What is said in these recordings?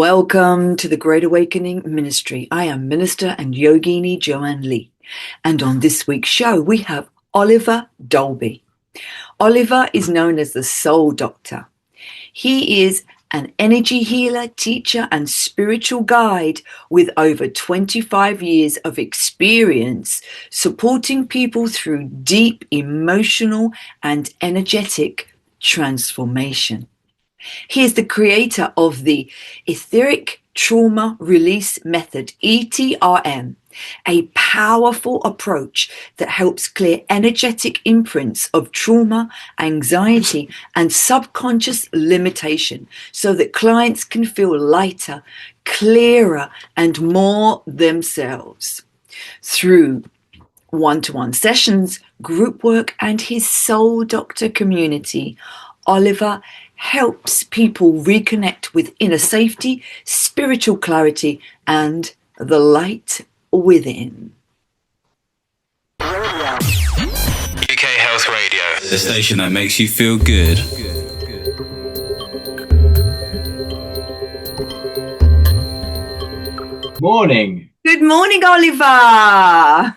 Welcome to the Great Awakening Ministry. I am Minister and Yogini Joanne Lee. And on this week's show, we have Oliver Dolby. Oliver is known as the Soul Doctor. He is an energy healer, teacher, and spiritual guide with over 25 years of experience supporting people through deep emotional and energetic transformation. He is the creator of the Etheric Trauma Release Method, ETRM, a powerful approach that helps clear energetic imprints of trauma, anxiety, and subconscious limitation so that clients can feel lighter, clearer, and more themselves. Through one-to-one sessions, group work, and his Soul Doctor community, Oliver helps people reconnect with inner safety, spiritual clarity, and the light within. UK Health Radio, the station that makes you feel good. Morning. Good morning, Oliver.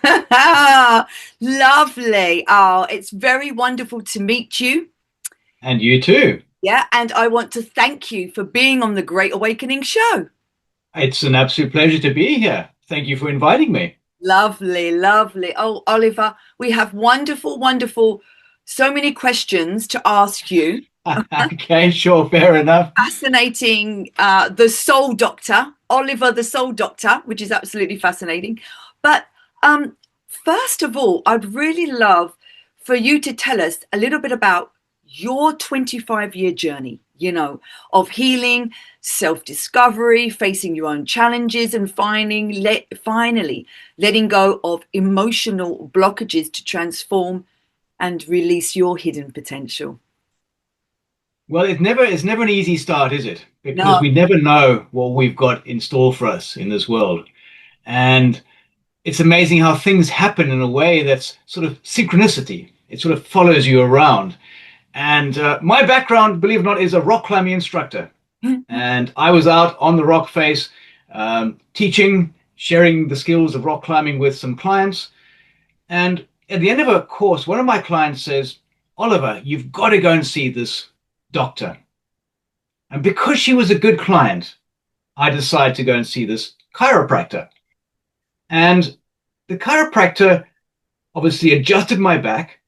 Lovely. Oh, it's very wonderful to meet you. And you too. Yeah, and I want to thank you for being on the Great Awakening show. It's an absolute pleasure to be here. Thank you for inviting me. Lovely, lovely. Oh, Oliver, we have wonderful, so many questions to ask you. Okay, sure, fair enough. Fascinating. The Soul Doctor, Oliver, the Soul Doctor, which is absolutely fascinating. But first of all, I'd really love for you to tell us a little bit about your 25-year journey, of healing, self-discovery, facing your own challenges, and finally letting go of emotional blockages to transform and release your hidden potential. Well, it's never an easy start, is it? Because No. we never know what we've got in store for us in this world. And it's amazing how things happen in a way that's sort of synchronicity. It sort of follows you around. And my background, believe it or not, is a rock climbing instructor. And I was out on the rock face teaching, sharing the skills of rock climbing with some clients. And at the end of a course, one of my clients says, "Oliver, you've got to go and see this doctor." And because she was a good client, I decided to go and see this chiropractor. And the chiropractor obviously adjusted my back,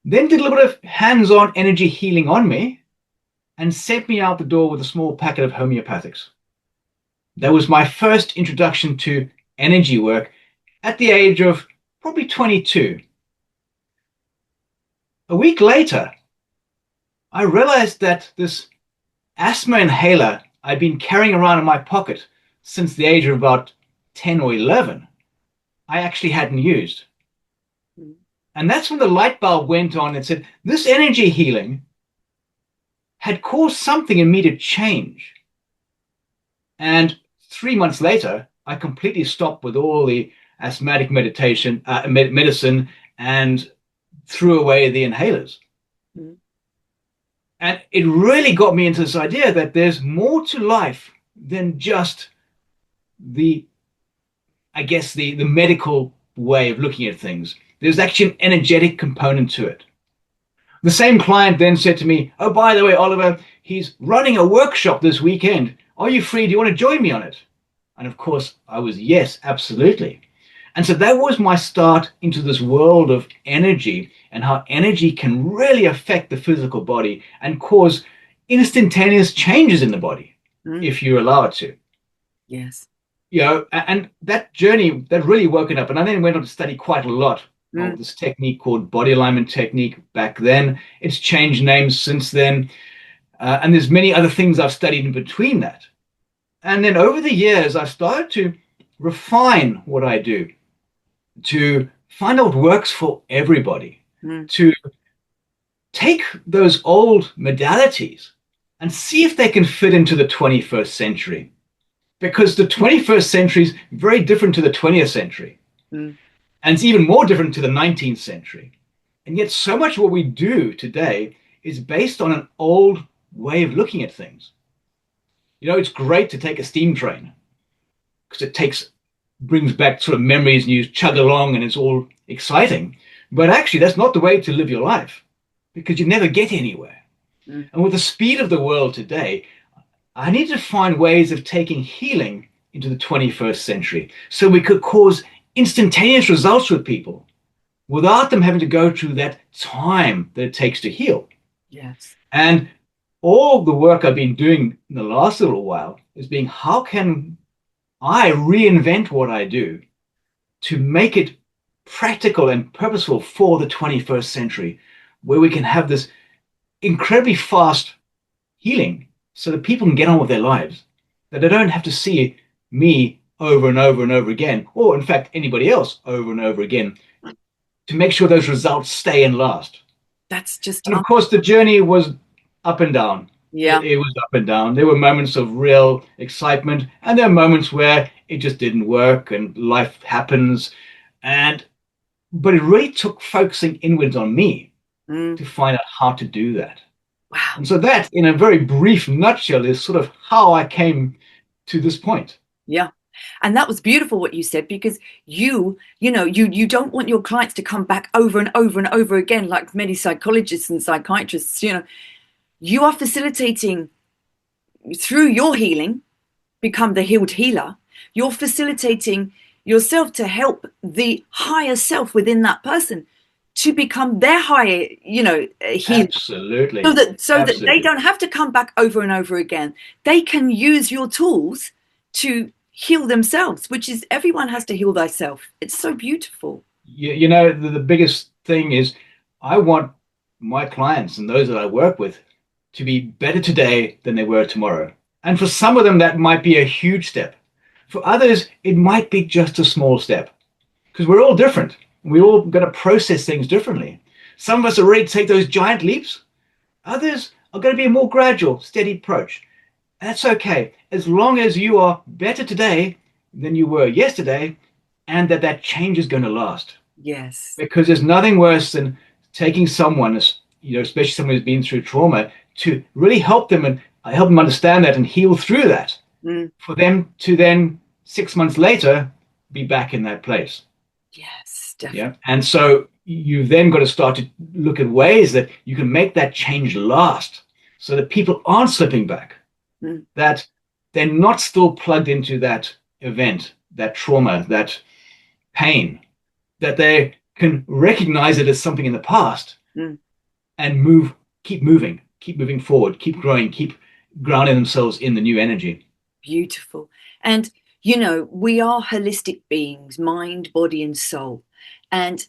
then did a little bit of hands-on energy healing on me and sent me out the door with a small packet of homeopathics. That was my first introduction to energy work at the age of probably 22. A week later, I realized that this asthma inhaler I'd been carrying around in my pocket since the age of about 10 or 11, I actually hadn't used. And that's when the light bulb went on and said, this energy healing had caused something in me to change. And 3 months later, I completely stopped with all the asthmatic medicine and threw away the inhalers. Mm. And it really got me into this idea that there's more to life than just the medical way of looking at things. There's actually an energetic component to it. The same client then said to me, "Oh, by the way, Oliver, he's running a workshop this weekend. Are you free? Do you want to join me on it?" And of course, I was, yes, absolutely. And so that was my start into this world of energy and how energy can really affect the physical body and cause instantaneous changes in the body if you allow it to. Yes. And that journey, that really woke it up. And I then went on to study quite a lot of this technique called body alignment technique back then. It's changed names since then. And there's many other things I've studied in between that. And then over the years, I've started to refine what I do, to find out what works for everybody, to take those old modalities and see if they can fit into the 21st century. Because the 21st century is very different to the 20th century. And it's even more different to the 19th century. And yet so much of what we do today is based on an old way of looking at things. It's great to take a steam train because brings back sort of memories and you chug along and it's all exciting. But actually, that's not the way to live your life because you never get anywhere. Mm. And with the speed of the world today, I need to find ways of taking healing into the 21st century so we could cause instantaneous results with people without them having to go through that time that it takes to heal. Yes. And all the work I've been doing in the last little while is being, how can I reinvent what I do to make it practical and purposeful for the 21st century, where we can have this incredibly fast healing so that people can get on with their lives, that they don't have to see me over and over and over again, or in fact, anybody else over and over again, to make sure those results stay and last. That's just... And of course, the journey was up and down. Yeah. It was up and down. There were moments of real excitement, and there are moments where it just didn't work and life happens. But it really took focusing inwards on me to find out how to do that. Wow. And so that, in a very brief nutshell, is sort of how I came to this point. Yeah. And that was beautiful what you said, because you don't want your clients to come back over and over and over again, like many psychologists and psychiatrists. You are facilitating through your healing, become the healed healer. You're facilitating yourself to help the higher self within that person to become their higher, healer. Absolutely. So that they don't have to come back over and over again. They can use your tools to heal themselves, which is, everyone has to heal thyself. It's so beautiful. The biggest thing is, I want my clients and those that I work with to be better today than they were tomorrow. And for some of them, that might be a huge step. For others, it might be just a small step, because we're all different. We're all going to process things differently. Some of us are ready to take those giant leaps. Others are going to be a more gradual, steady approach. That's okay, as long as you are better today than you were yesterday, and that change is going to last. Yes. Because there's nothing worse than taking someone, especially someone who's been through trauma, to really help them and help them understand that and heal through that, for them to then 6 months later be back in that place. Yes, definitely. Yeah. And so you've then got to start to look at ways that you can make that change last, so that people aren't slipping back, that they're not still plugged into that event, that trauma, that pain, that they can recognize it as something in the past and keep moving forward, keep growing, keep grounding themselves in the new energy. Beautiful. And we are holistic beings, mind, body, and soul. And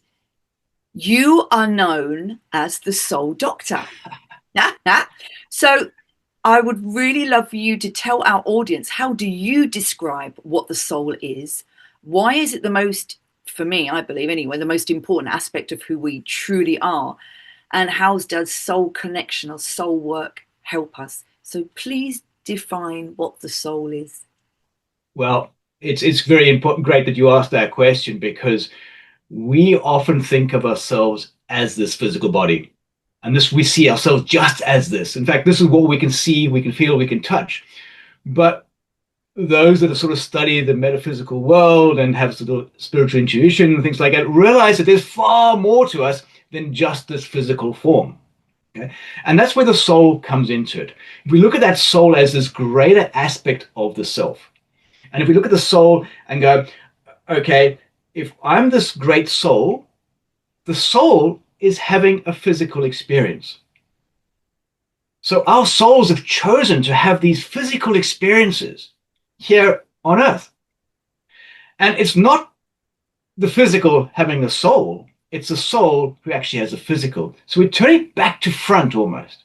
you are known as the soul doctor. So I would really love for you to tell our audience, how do you describe what the soul is? Why is it for me, I believe anyway, the most important aspect of who we truly are? And how does soul connection or soul work help us? So please define what the soul is. Well, it's very important, great that you asked that question, because we often think of ourselves as this physical body, and we see ourselves just as this. In fact, this is what we can see, we can feel, we can touch. But those that have sort of studied the metaphysical world and have sort of spiritual intuition and things like that realize that there's far more to us than just this physical form. Okay? And that's where the soul comes into it. If we look at that soul as this greater aspect of the self, and if we look at the soul and go, okay, if I'm this great soul, the soul is having a physical experience. So our souls have chosen to have these physical experiences here on earth. And it's not the physical having the soul, it's the soul who actually has the physical. So we're turning back to front almost.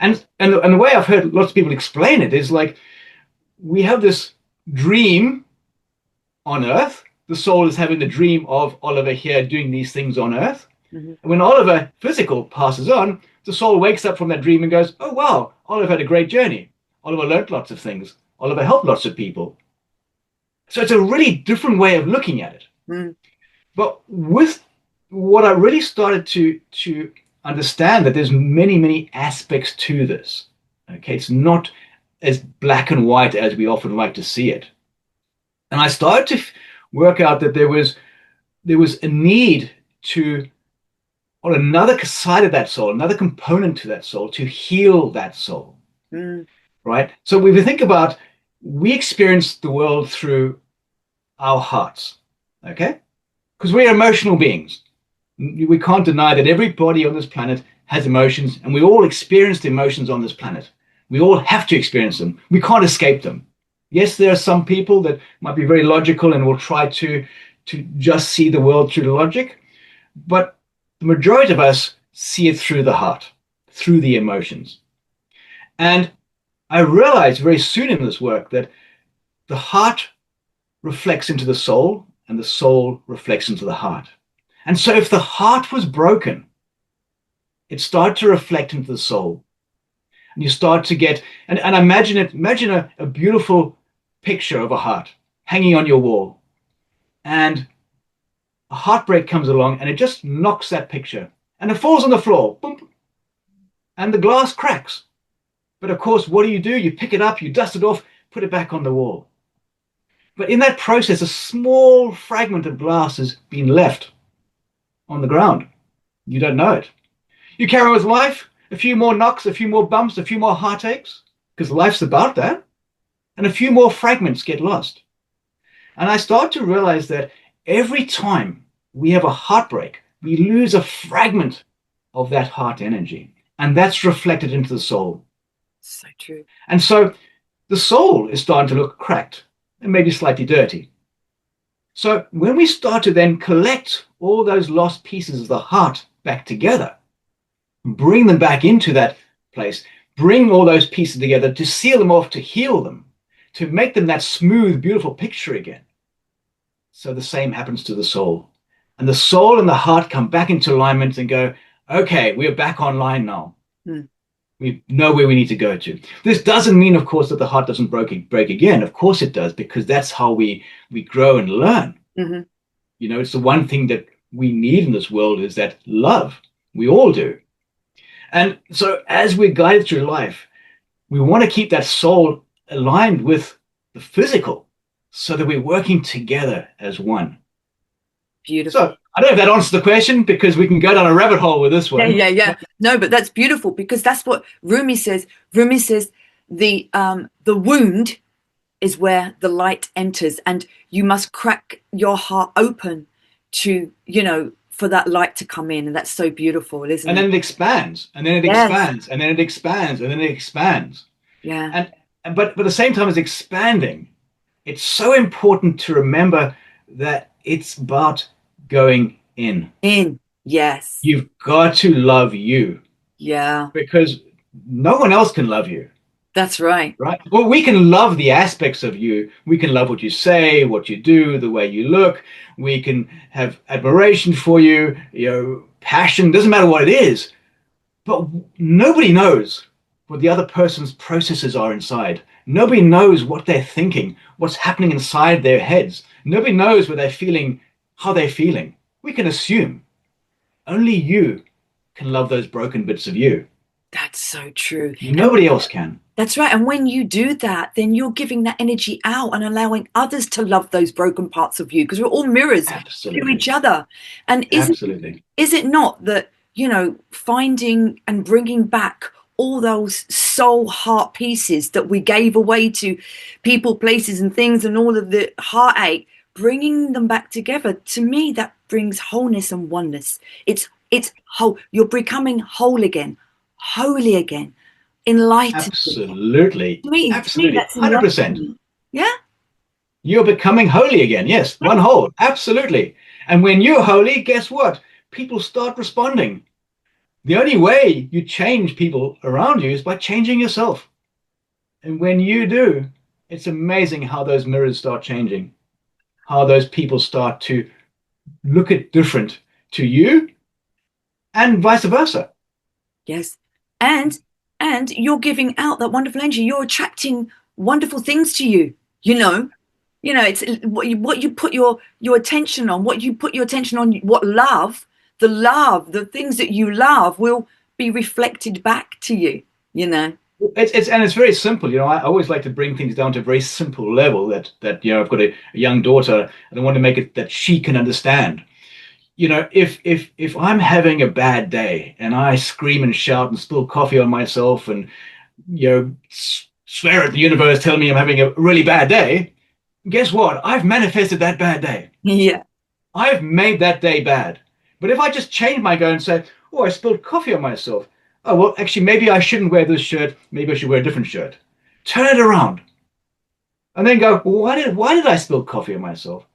And the way I've heard lots of people explain it is like, we have this dream on earth. The soul is having the dream of Oliver here doing these things on earth. And when Oliver physical passes on, the soul wakes up from that dream and goes, oh wow, Oliver had a great journey. Oliver learned lots of things. Oliver helped lots of people. So it's a really different way of looking at it. But with what I really started to understand, that there's many, many aspects to this. Okay, it's not as black and white as we often like to see it. And I started to work out that there was a need to, on another side of that soul, another component to that soul, to heal that soul. Right? So if we think about, we experience the world through our hearts, okay? Because we're emotional beings. We can't deny that everybody on this planet has emotions, and we all experience the emotions on this planet. We all have to experience them. We can't escape them. Yes, there are some people that might be very logical and will try to just see the world through the logic, but the majority of us see it through the heart, through the emotions. And I realized very soon in this work that the heart reflects into the soul, and the soul reflects into the heart. And so if the heart was broken, it started to reflect into the soul. And you start to get, and imagine a beautiful picture of a heart hanging on your wall. And a heartbreak comes along and it just knocks that picture. And it falls on the floor. Boom, and the glass cracks. But of course, what do? You pick it up, you dust it off, put it back on the wall. But in that process, a small fragment of glass has been left on the ground. You don't know it. You carry on with life, a few more knocks, a few more bumps, a few more heartaches, because life's about that, and a few more fragments get lost. And I start to realize that every time we have a heartbreak, we lose a fragment of that heart energy, and that's reflected into the soul. So true. And so the soul is starting to look cracked and maybe slightly dirty. So when we start to then collect all those lost pieces of the heart back together, bring them back into that place, bring all those pieces together to seal them off, to heal them, to make them that smooth, beautiful picture again. So the same happens to the soul. And the soul and the heart come back into alignment and go, okay, we're back online now. We know where we need to go to. This doesn't mean, of course, that the heart doesn't break again. Of course it does, because that's how we grow and learn. Mm-hmm. You know, it's the one thing that we need in this world is that love. We all do. And so as we're guided through life, we want to keep that soul aligned with the physical so that we're working together as one. Beautiful. So I don't know if that answers the question, because we can go down a rabbit hole with this one. Yeah. No, but that's beautiful, because that's what Rumi says. Rumi says the wound is where the light enters, and you must crack your heart open to, for that light to come in. And that's so beautiful, isn't it? And then it expands, and then it expands, and then it expands, and then it expands. Yeah. But at the same time as expanding, it's so important to remember that it's about going in. Yes. You've got to love you. Yeah. Because no one else can love you. That's right. Right? Well, we can love the aspects of you. We can love what you say, what you do, the way you look. We can have admiration for you, passion, doesn't matter what it is. But nobody knows what the other person's processes are inside. Nobody knows what they're thinking, what's happening inside their heads. Nobody knows what they're feeling, how they're feeling. We can assume. Only you can love those broken bits of you. That's so true. Nobody else can. That's right. And when you do that, then you're giving that energy out and allowing others to love those broken parts of you, because we're all mirrors to each other. And is it not that, finding and bringing back all those soul heart pieces that we gave away to people, places and things, and all of the heartache, bringing them back together, to me, that brings wholeness and oneness. It's whole. You're becoming whole again, holy again, enlightened. Absolutely. Absolutely. That's 100%. Yeah. You're becoming holy again. Yes, one whole. Absolutely. And when you're holy, guess what? People start responding. The only way you change people around you is by changing yourself. And when you do, it's amazing how those mirrors start changing, how those people start to look at different to you, and vice versa. Yes. And you're giving out that wonderful energy. You're attracting wonderful things to you. It's what you put your attention on, the things that you love will be reflected back to you, It's very simple. I always like to bring things down to a very simple level that I've got a young daughter, and I want to make it that she can understand. If I'm having a bad day and I scream and shout and spill coffee on myself and swear at the universe, telling me I'm having a really bad day, guess what? I've manifested that bad day. Yeah. I've made that day bad. But if I just change my go and say, oh, I spilled coffee on myself. Oh, well, actually, maybe I shouldn't wear this shirt. Maybe I should wear a different shirt. Turn it around. And then go, well, why did I spill coffee on myself?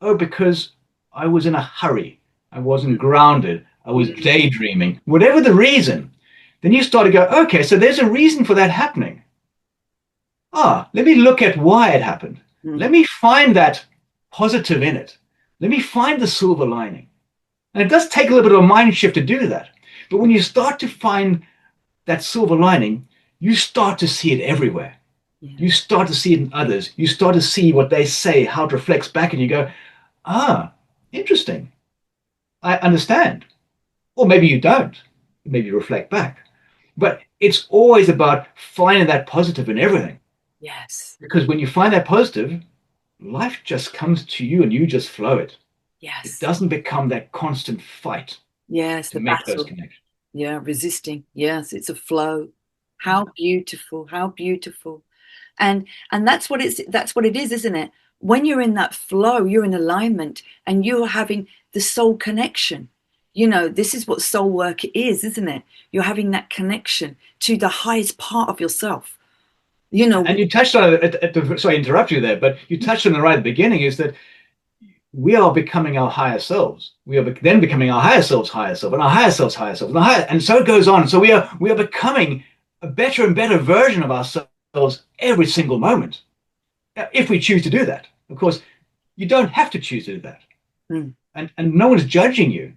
Oh, because I was in a hurry. I wasn't grounded. I was daydreaming. Whatever the reason, then you start to go, okay, so there's a reason for that happening. Let me look at why it happened. Let me find that positive in it. Let me find the silver lining. And it does take a little bit of a mind shift to do that. But when you start to find that silver lining, you start to see it everywhere. Yeah. You start to see it in others. You start to see what they say, how it reflects back, and you go, interesting. I understand. Or maybe you don't. Maybe you reflect back. But it's always about finding that positive in everything. Yes. Because when you find that positive, life just comes to you and you just flow it. Yes. It doesn't become that constant fight. Yes, to make those connections. Yeah, resisting. Yes, it's a flow. How beautiful, how beautiful. And that's what it is, isn't it? When you're in that flow, you're in alignment and you're having the soul connection. This is what soul work is, isn't it? You're having that connection to the highest part of yourself. And you touched on it, sorry, I interrupt you there, but you touched on it right at the beginning, is that we are becoming our higher selves. We are then becoming our higher selves, and our higher selves, and so it goes on. So we are becoming a better and better version of ourselves every single moment, if we choose to do that. Of course, you don't have to choose to do that, and no one's judging you.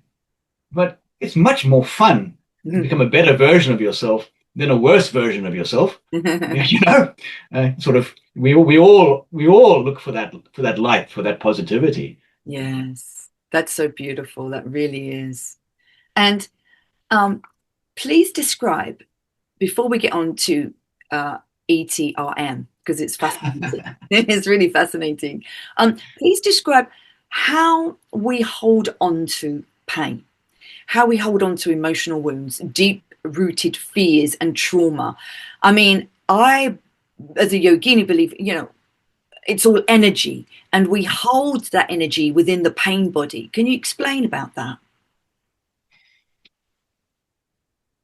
But it's much more fun to become a better version of yourself than a worse version of yourself. Sort of. We all look for that light, for that positivity. Yes, that's so beautiful. That really is. And please describe, before we get on to ETRM, because it's fascinating. It's really fascinating. Please describe how we hold on to pain, how we hold on to emotional wounds, deep-rooted fears and trauma. I mean, I, as a yogini, believe, it's all energy, and we hold that energy within the pain body. Can you explain about that?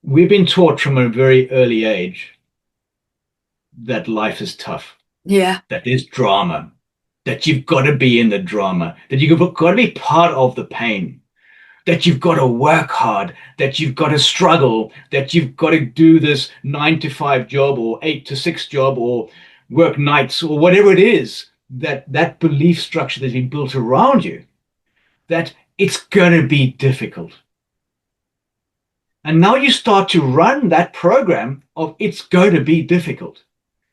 We've been taught from a very early age that life is tough. Yeah. That there's drama, that you've got to be in the drama, that you've got to be part of the pain, that you've got to work hard, that you've got to struggle, that you've got to do this 9-to-5 job or 8-to-6 job or work nights or whatever it is, that belief structure that's been built around you, that it's going to be difficult. And now you start to run that program of it's going to be difficult.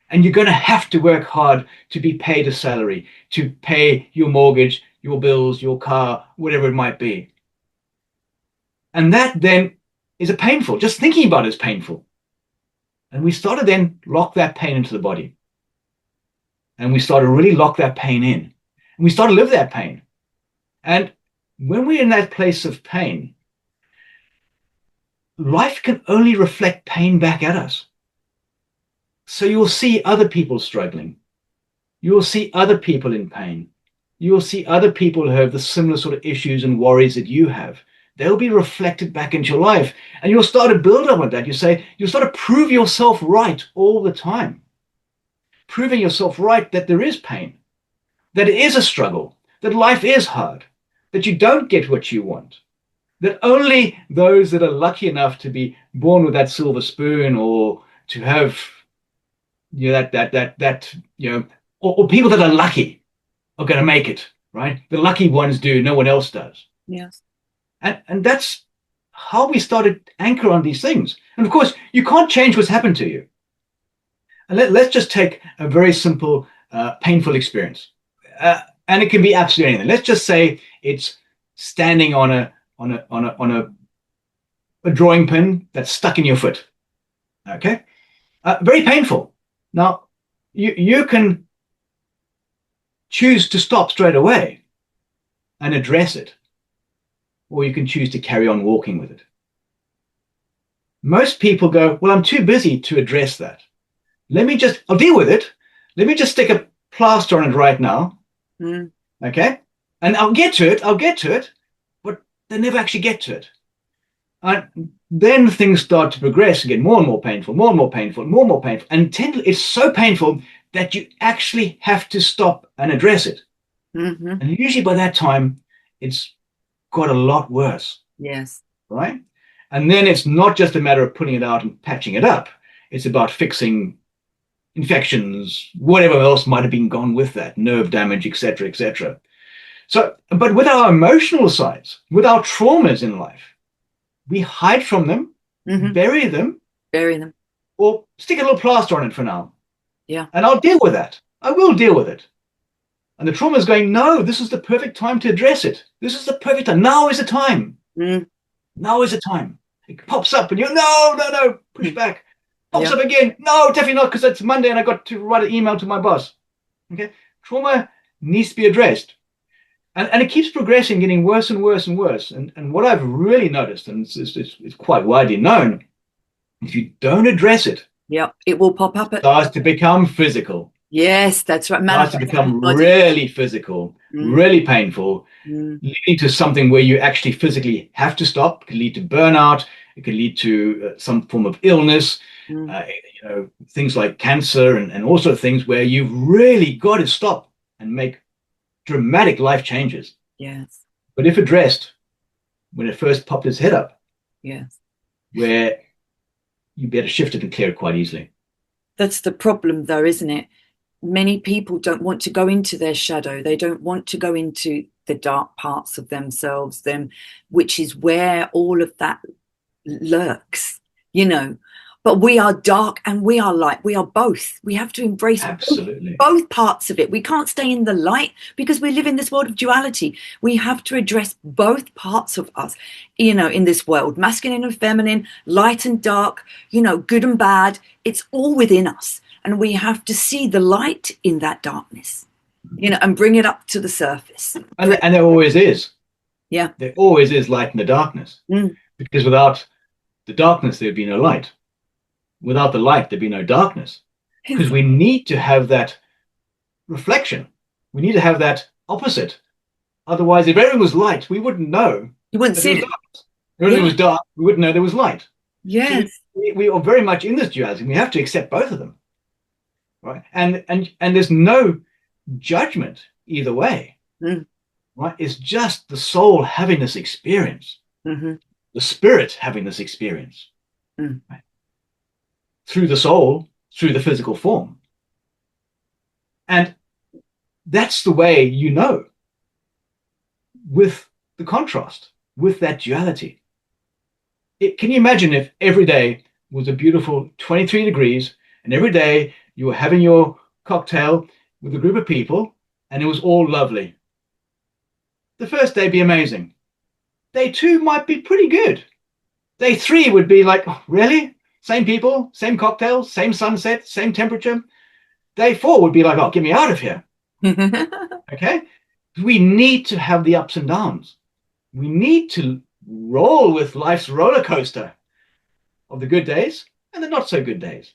And you're going to have to work hard to be paid a salary, to pay your mortgage, your bills, your car, whatever it might be. And that then is painful. Just thinking about it is painful. And we start to then lock that pain into the body. And we start to really lock that pain in. And we start to live that pain. And when we're in that place of pain, life can only reflect pain back at us. So you'll see other people struggling. You'll see other people in pain. You'll see other people who have the similar sort of issues and worries that you have. They'll be reflected back into your life. And you'll start to build on that. You'll start to prove yourself right all the time. Proving yourself right that there is pain, that it is a struggle, that life is hard, that you don't get what you want, that only those that are lucky enough to be born with that silver spoon or to have or people that are lucky are going to make it, right? The lucky ones do, no one else does. Yes. And that's how we started to anchor on these things. And of course, you can't change what's happened to you. And let's just take a very simple, painful experience. And it can be absolutely anything. Let's just say it's standing on a drawing pin that's stuck in your foot. Okay? Very painful. Now, you can choose to stop straight away and address it, or you can choose to carry on walking with it. Most people go, well, I'm too busy to address that. I'll deal with it. Let me just stick a plaster on it right now. Mm. Okay? And I'll get to it, but they never actually get to it. And then things start to progress and get more and more painful, more and more painful, more and more painful. And it's so painful that you actually have to stop and address it. Mm-hmm. And usually by that time, it's got a lot worse. Yes. Right? And then it's not just a matter of putting it out and patching it up. It's about fixing infections, whatever else might have been gone with that, nerve damage, etc., etc. So, but with our emotional sides, with our traumas in life, we hide from them, Mm-hmm. bury them, or stick a little plaster on it for now. Yeah. And I'll deal with that. I will deal with it. And the trauma is going, no, this is the perfect time to address it. This is the perfect time. Now is the time. Mm. Now is the time. It pops up and you're, no, push back. Pops Yeah. up again. No, definitely not, because it's Monday and I got to write an email to my boss. Okay. Trauma needs to be addressed. And it keeps progressing, getting worse and worse and worse. And what I've really noticed, and it's quite widely known, if you don't address it, Yeah, it will pop up. It starts to become physical. Yes, that's right. Starts to become really physical, really painful, leading to something where you actually physically have to stop. It could lead to burnout. It could lead to some form of illness, things like cancer and also things where you've really got to stop and make dramatic life changes. Yes. But if addressed when it first popped its head up, yes, where you'd be able to shift it and clear it quite easily. That's the problem, though, isn't it? Many people don't want to go into their shadow. They don't want to go into the dark parts of themselves, which is where all of that lurks, But we are dark and we are light. We are both. We have to embrace both parts of it. We can't stay in the light because we live in this world of duality. We have to address both parts of us, in this world, masculine and feminine, light and dark, good and bad. It's all within us. And we have to see the light in that darkness, and bring it up to the surface. And there always is. Yeah. There always is light in the darkness. Because without the darkness, there'd be no light. Without the light, there'd be no darkness. Because we need to have that reflection. We need to have that opposite. Otherwise, if everything was light, we wouldn't know. You wouldn't see it. If everything was dark, we wouldn't know there was light. Yes. So we are very much in this duality. We have to accept both of them. Right? And there's no judgment either way. Right? It's just the soul having this experience. The spirit having this experience. Right? Through the soul, through the physical form. And that's the way with the contrast, with that duality. Can you imagine if every day was a beautiful 23 degrees and every day you were having your cocktail with a group of people and it was all lovely? The first day would be amazing. Day 2 might be pretty good. Day 3 would be like, oh, really? Same people, same cocktails, same sunset, same temperature. Day 4 would be like, oh, get me out of here. Okay? We need to have the ups and downs. We need to roll with life's roller coaster of the good days and the not so good days.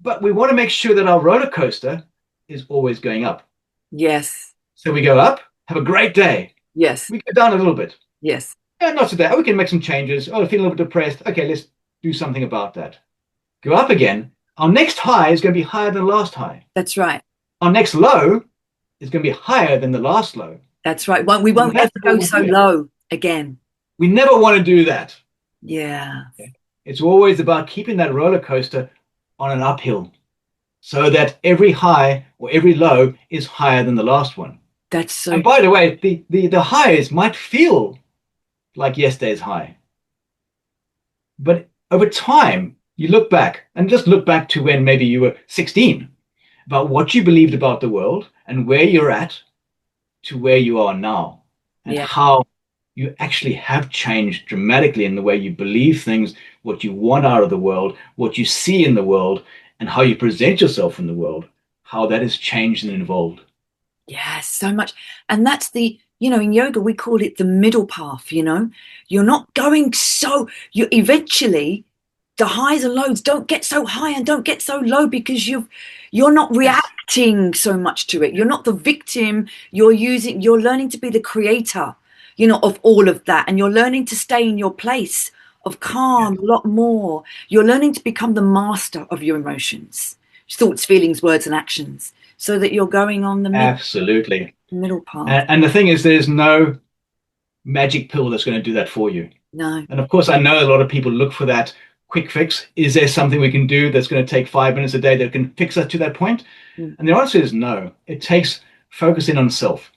But we want to make sure that our roller coaster is always going up. Yes. So we go up, have a great day. Yes. We go down a little bit. Yes. Yeah, not so bad. We can make some changes. Oh, I feel a little bit depressed. Okay, let's do something about that. Go up again. Our next high is going to be higher than the last high. That's right. Our next low is going to be higher than the last low. That's right. We won't have to go so low again. We never want to do that. Yeah. It's always about keeping that roller coaster on an uphill so that every high or every low is higher than the last one. That's so. And by the way, the highs might feel like yesterday's high. But over time, you look back and just look back to when maybe you were 16, about what you believed about the world and where you're at to where you are now and how you actually have changed dramatically in the way you believe things, what you want out of the world, what you see in the world, and how you present yourself in the world, how that has changed and evolved. Yeah, so much. And that's in yoga, we call it the middle path, You're not going you eventually, the highs and lows don't get so high and don't get so low because you're not reacting so much to it. You're not the victim. You're learning to be the creator, of all of that. And you're learning to stay in your place of calm a lot more. You're learning to become the master of your emotions, thoughts, feelings, words, and actions, so that you're going on the Absolutely. middle path. And the thing is, there's no magic pill that's going to do that for you. No. And of course, I know a lot of people look for that quick fix. Is there something we can do that's going to take 5 minutes a day that can fix us to that point? And the answer is no. It takes focusing on self.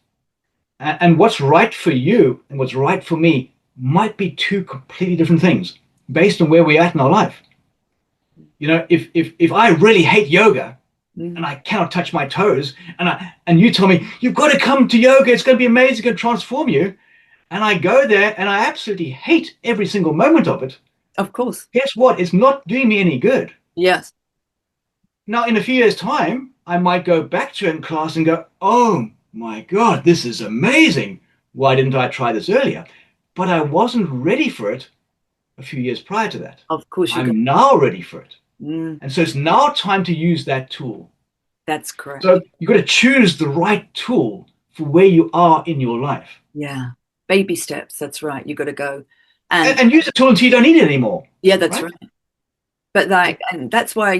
And what's right for you and what's right for me might be two completely different things based on where we're at in our life. If I really hate yoga and I cannot touch my toes, and you tell me, you've got to come to yoga, it's going to be amazing, it's going to transform you. And I go there and I absolutely hate every single moment of it. Of course. Guess what? It's not doing me any good. Yes. Now, in a few years' time, I might go back to it in class and go, oh my God, this is amazing. Why didn't I try this earlier? But I wasn't ready for it a few years prior to that. Of course. I'm now ready for it. And so it's now time to use that tool. That's correct. So you've got to choose the right tool for where you are in your life. Yeah. Baby steps. That's right. You've got to go. And use the tool until you don't need it anymore. Yeah, that's right. But and that's why,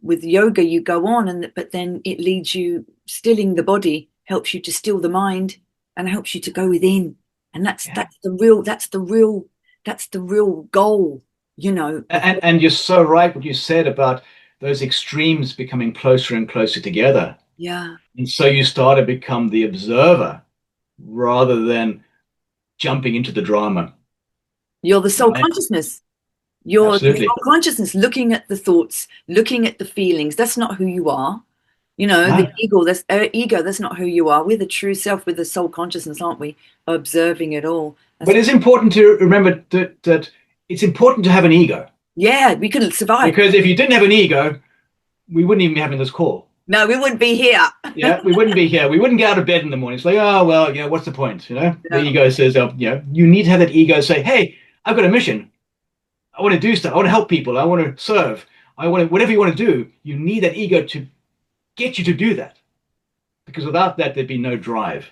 with yoga, you go on, but then it leads you, stilling the body helps you to still the mind and helps you to go within. And that's the real goal, And you're so right what you said about those extremes becoming closer and closer together. Yeah. And so you start to become the observer rather than jumping into the drama. You're the soul consciousness. You're the soul consciousness, looking at the thoughts, looking at the feelings. That's not who you are. The ego, that's not who you are. We're the true self with the soul consciousness, aren't we? Observing it all. But it's important to remember that it's important to have an ego. Yeah, we couldn't survive. Because if you didn't have an ego, we wouldn't even be having this call. No, we wouldn't be here. Yeah, we wouldn't be here. We wouldn't get out of bed in the morning. It's like, oh, well, what's the point? The ego says, you need to have that ego say, hey, I've got a mission. I want to do stuff. I want to help people. I want to serve. I want to, whatever you want to do, you need that ego to get you to do that. Because without that, there'd be no drive.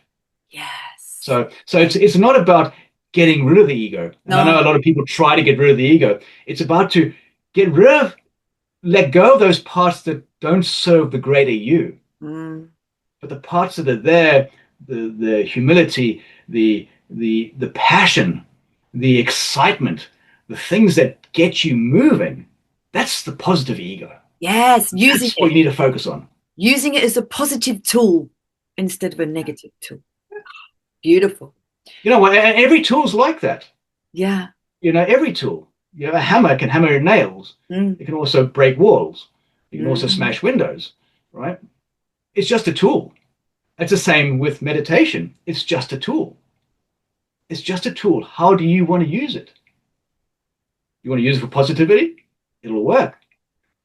Yes. So it's not about getting rid of the ego. And I know a lot of people try to get rid of the ego. It's about to let go of those parts that don't serve the greater you. But the parts that are there, the humility, the passion, the excitement, the things that get you moving, that's the positive ego. Yes, that's what you need to focus on. Using it as a positive tool instead of a negative tool. Beautiful. Every tool's like that. Yeah. Every tool. A hammer can hammer nails. It can also break walls. You can also smash windows, right? It's just a tool. It's the same with meditation. It's just a tool. It's just a tool. How do you want to use it? You want to use it for positivity? It'll work.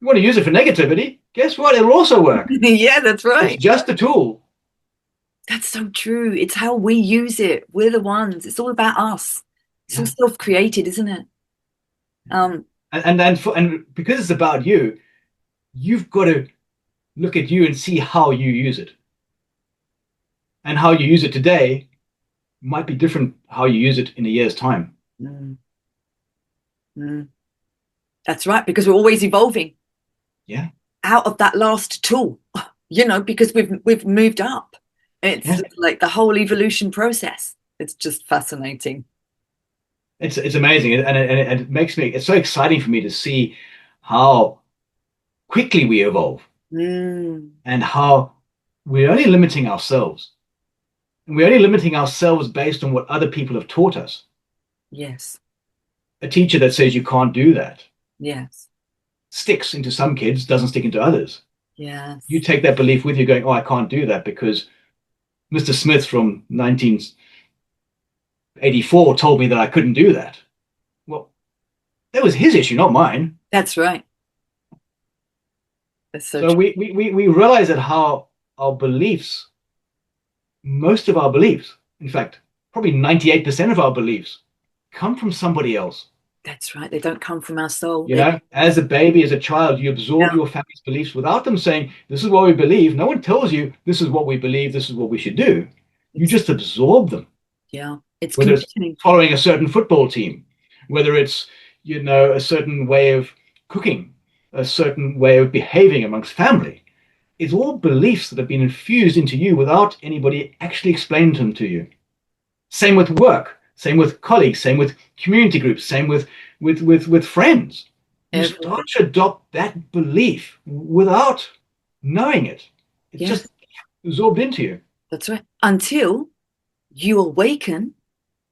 You want to use it for negativity? Guess what? It'll also work. Yeah, that's right. It's just a tool. That's so true. It's how we use it. We're the ones. It's all about us. It's all self-created, isn't it? And because it's about you, you've got to look at you and see how you use it. And how you use it today might be different how you use it in a year's time. That's right, because we're always evolving. Yeah. Out of that last tool, because we've moved up. It's like the whole evolution process. It's just fascinating. It's amazing, and it makes me. It's so exciting for me to see how quickly we evolve, and how we're only limiting ourselves, and we're only limiting ourselves based on what other people have taught us. Yes. A teacher that says you can't do that. Yes. Sticks into some kids, doesn't stick into others. Yes. You take that belief with you, going, "Oh, I can't do that because Mr. Smith from 84 told me that I couldn't do that. Well, that was his issue, not mine. That's right. That's so So true. we realize that how our beliefs, most of our beliefs, in fact, probably 98% of our beliefs come from somebody else. That's right. They don't come from our soul. You know, as a baby, as a child, you absorb Yeah, your family's beliefs without them saying, this is what we believe. No one tells you this is what we believe, this is what we should do. You it's just absorb them, yeah, it's whether it's conditioning. following a certain football team, whether it's, you know, a certain way of cooking, a certain way of behaving amongst family. It's all beliefs that have been infused into you without anybody actually explaining them to you. Same with work, same with colleagues, same with community groups, same with friends. You Everywhere. start to adopt that belief without knowing it. It's Yes, just absorbed into you. that's right. Until you awaken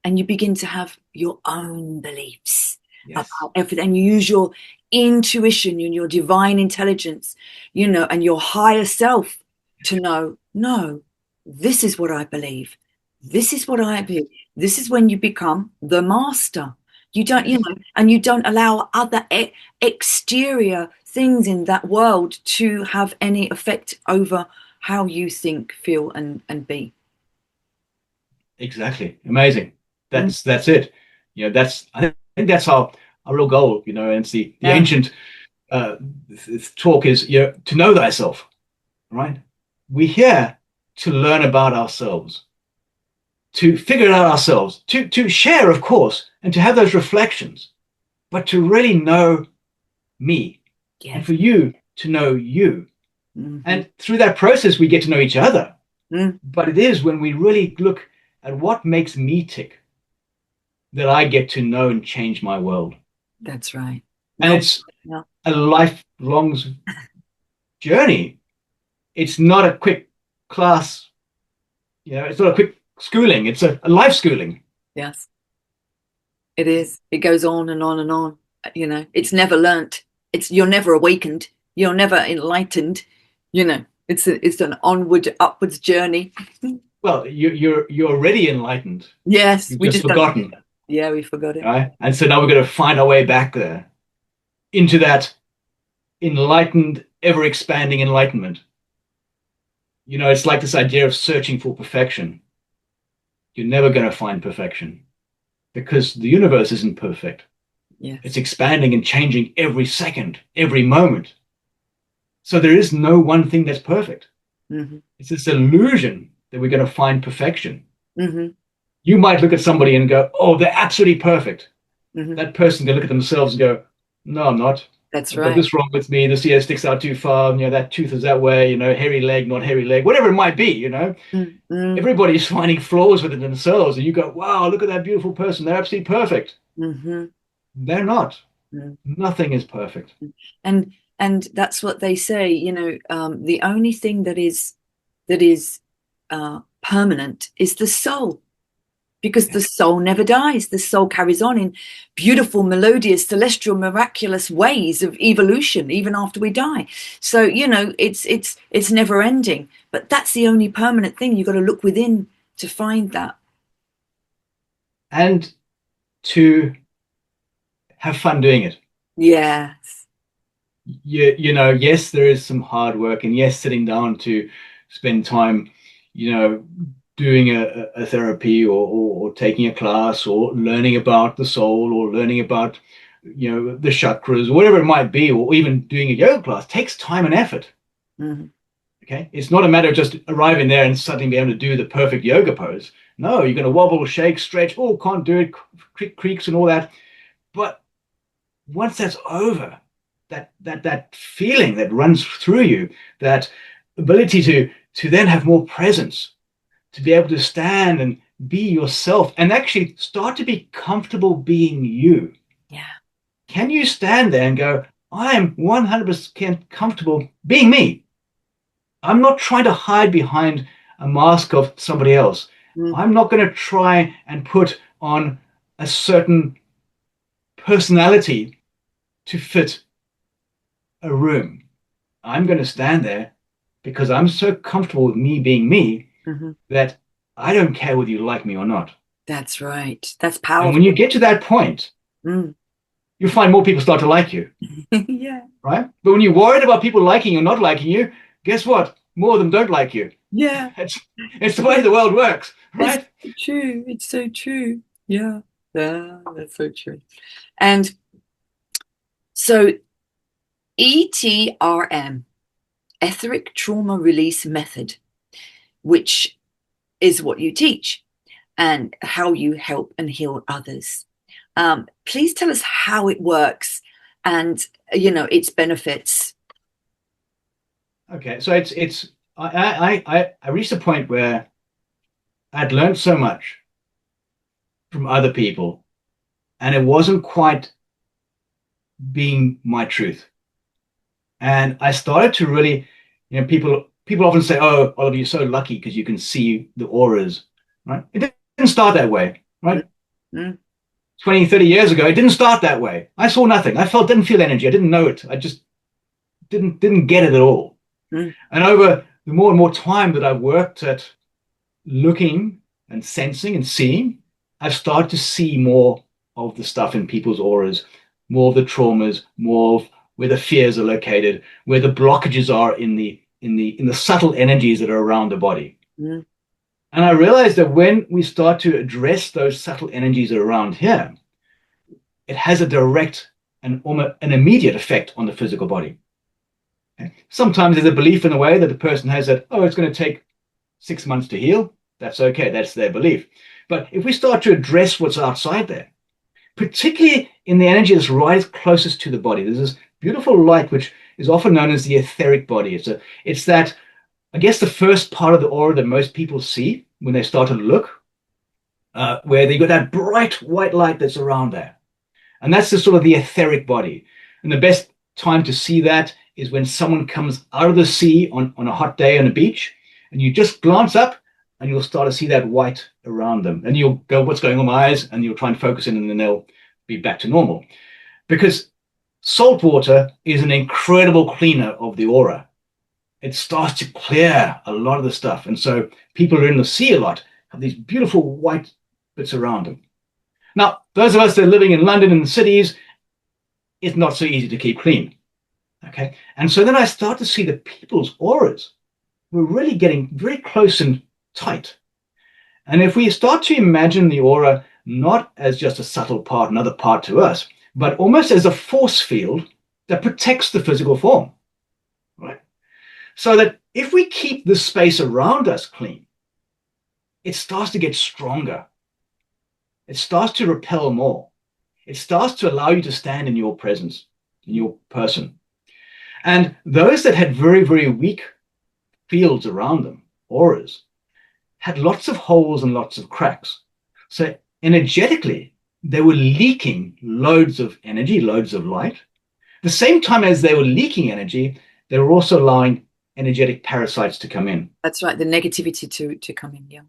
and you begin to have your own beliefs Yes. about everything, and you use your intuition and your divine intelligence, you know, and your higher self to know, no, this is what I believe. This is what I believe. This is when you become the master. You don't, you Yes. know, and you don't allow other exterior things in that world to have any effect over how you think, feel, and be. Exactly. Amazing. Mm, That's it. You know, that's I think that's our real goal, you know, and it's the yeah, ancient uh talk is, you know, to know thyself, right? We're here to learn about ourselves, to figure it out ourselves, to share, of course, and to have those reflections, but to really know me and yes. for you to know you. Hmm. And through that process, we get to know each other. Mm, But it is when we really look at what makes me tick that I get to know and change my world. that's right. And No, it's no, a lifelong journey. It's not a quick class, you know, it's not a quick schooling, it's a life schooling. yes, it is. It goes on and on and on. You know, it's never learnt. It's you're never awakened. You're never enlightened. You know, it's an onward, upwards journey. Well, you're already enlightened. Yes, You've we just just don't. forgotten, Yeah, we forgot it. right? And so now we're going to find our way back there into that enlightened, ever expanding enlightenment. You know, it's like this idea of searching for perfection. You're never going to find perfection because the universe isn't perfect. It's Yes. expanding and changing every second, every moment. So there is no one thing that's perfect. Hmm. It's this illusion that we're going to find perfection. Hmm. You might look at somebody and go, oh, they're absolutely perfect. Hmm. That person can look at themselves and go, no, I'm not. That's I've got right. this wrong with me. This ear sticks out too far. You know, that tooth is that way. You know, hairy leg, not hairy leg, whatever it might be. You know, Mm-hmm. everybody's finding flaws within themselves, and you go, wow, look at that beautiful person. They're absolutely perfect. Hmm. They're not. Nothing is perfect. And that's what they say. You know, the only thing that is permanent is the soul. Because the Yes. soul never dies. The soul carries on in beautiful, melodious, celestial, miraculous ways of evolution, even after we die. So, you know, it's never ending. But that's the only permanent thing. You've got to look within to find that. And to have fun doing it. Yes. You know, yes, there is some hard work, and yes, sitting down to spend time, you know, doing a therapy or taking a class or learning about the soul or learning about, you know, the chakras, whatever it might be, or even doing a yoga class takes time and effort. Hmm. Okay. It's not a matter of just arriving there and suddenly being able to do the perfect yoga pose. No, you're going to wobble, shake, stretch. Oh, can't do it. Creaks and all that. But once that's over, that feeling that runs through you, that ability to then have more presence, to be able to stand and be yourself and actually start to be comfortable being you. Yeah. Can you stand there and go, I am 100% comfortable being me? I'm not trying to hide behind a mask of somebody else. Mm. I'm not going to try and put on a certain personality to fit a room. I'm going to stand there because I'm so comfortable with me being me Hmm. that I don't care whether you like me or not. That's right. That's And powerful. when you get to that point, Mm. you find more people start to like you, Yeah. right? But when you're worried about people liking you or not liking you, guess what? More of them don't like you. Yeah. It's the way the world works, It's right? so true. It's so true. Yeah. Yeah, that's so true. And so ETRM, Etheric Trauma Release Method, which is what you teach and how you help and heal others. Please tell us how it works and, its benefits. Okay, so I reached a point where I'd learned so much from other people, and it wasn't quite being my truth. And I started to really, people often say, "Oh, Oliver, you're so lucky because you can see the auras," right? It didn't start that way, Mm, right? mm, 20, 30 years ago, it didn't start that way. I saw nothing. Didn't feel energy. I didn't know it. I just didn't get it at all. mm, And over the more and more time that I've worked at looking and sensing and seeing, I've started to see more of the stuff in people's auras, more of the traumas, more of where the fears are located, where the blockages are in the subtle energies that are around the body. mm. And I realized that when we start to address those subtle energies that are around here, it has a direct and almost an immediate effect on the physical body. Sometimes there's a belief in a way that the person has that, oh, it's going to take 6 months to heal. That's okay. That's their belief. But if we start to address what's outside there, particularly in the energy that's right closest to the body, there's this beautiful light which is often known as the etheric body. It's that, I guess, the first part of the aura that most people see when they start to look, where they got that bright white light that's around there. And that's the sort of the etheric body. And the best time to see that is when someone comes out of the sea on a hot day on a beach, and you just glance up and you'll start to see that white around them. And you'll go, what's going on my eyes? And you'll try and focus in, and then they'll be back to normal. Because salt water is an incredible cleaner of the aura. It starts to clear a lot of the stuff. And so people who are in the sea a lot have these beautiful white bits around them. Now, those of us that are living in London and the cities, it's not so easy to keep clean. Okay. And so then I start to see that people's auras were really getting very close and tight. And if we start to imagine the aura not as just a subtle part, another part to us, but almost as a force field that protects the physical form, right? So that if we keep the space around us clean, it starts to get stronger. It starts to repel more. It starts to allow you to stand in your presence, in your person. And those that had very, very weak fields around them, auras, had lots of holes and lots of cracks. So energetically, they were leaking loads of energy, loads of light. At the same time as they were leaking energy, they were also allowing energetic parasites to come in. That's right. The negativity to come in. Yeah.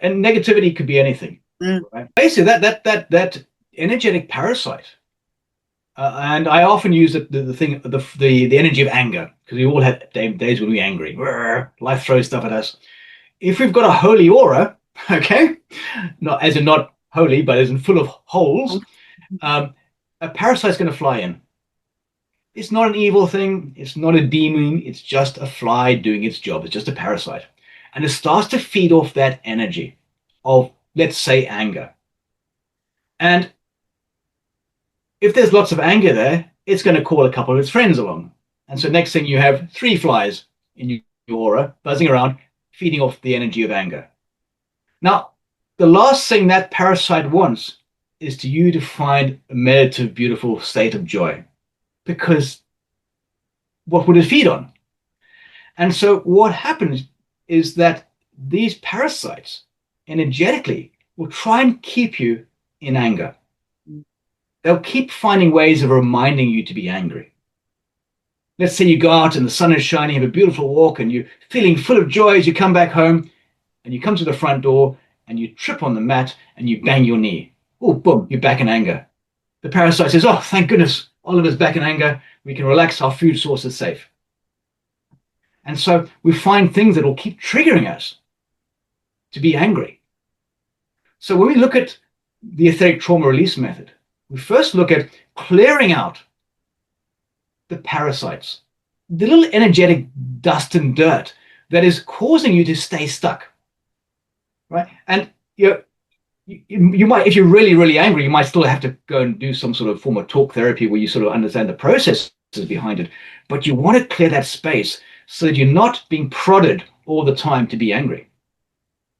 And negativity could be anything. Mm. Right? Basically, that energetic parasite. And I often use the energy of anger, because we all have days when we're angry. Life throws stuff at us. If we've got a holy aura, okay, not as in not holy, but as in full of holes, a parasite's going to fly in. It's not an evil thing. It's not a demon. It's just a fly doing its job. It's just a parasite. And it starts to feed off that energy of, let's say, anger. And if there's lots of anger there, it's going to call a couple of its friends along. And so next thing you have 3 flies in your aura buzzing around, feeding off the energy of anger. Now, the last thing that parasite wants is to you to find a meditative, beautiful state of joy. Because what would it feed on? And so what happens is that these parasites energetically will try and keep you in anger. They'll keep finding ways of reminding you to be angry. Let's say you go out and the sun is shining, have a beautiful walk, and you're feeling full of joy as you come back home, and you come to the front door and you trip on the mat and you bang your knee. Oh, boom, you're back in anger. The parasite says, oh, thank goodness, Oliver's back in anger. We can relax, our food source is safe. And so we find things that will keep triggering us to be angry. So when we look at the Etheric Trauma Release Method, we first look at clearing out the parasites, the little energetic dust and dirt that is causing you to stay stuck, right? And you might, if you're really, really angry, you might still have to go and do some sort of form of talk therapy where you sort of understand the processes behind it. But you want to clear that space so that you're not being prodded all the time to be angry.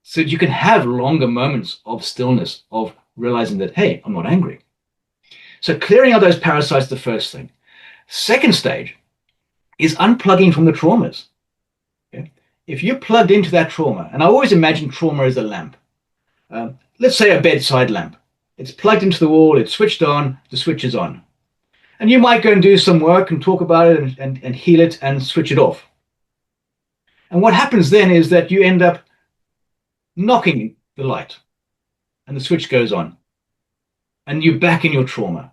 So that you can have longer moments of stillness, of realizing that, hey, I'm not angry. So clearing out those parasites is the first thing. Second stage is unplugging from the traumas. Okay? If you're plugged into that trauma, and I always imagine trauma as a lamp. Let's say a bedside lamp. It's plugged into the wall, it's switched on, the switch is on. And you might go and do some work and talk about it and heal it and switch it off. And what happens then is that you end up knocking the light and the switch goes on and you're back in your trauma.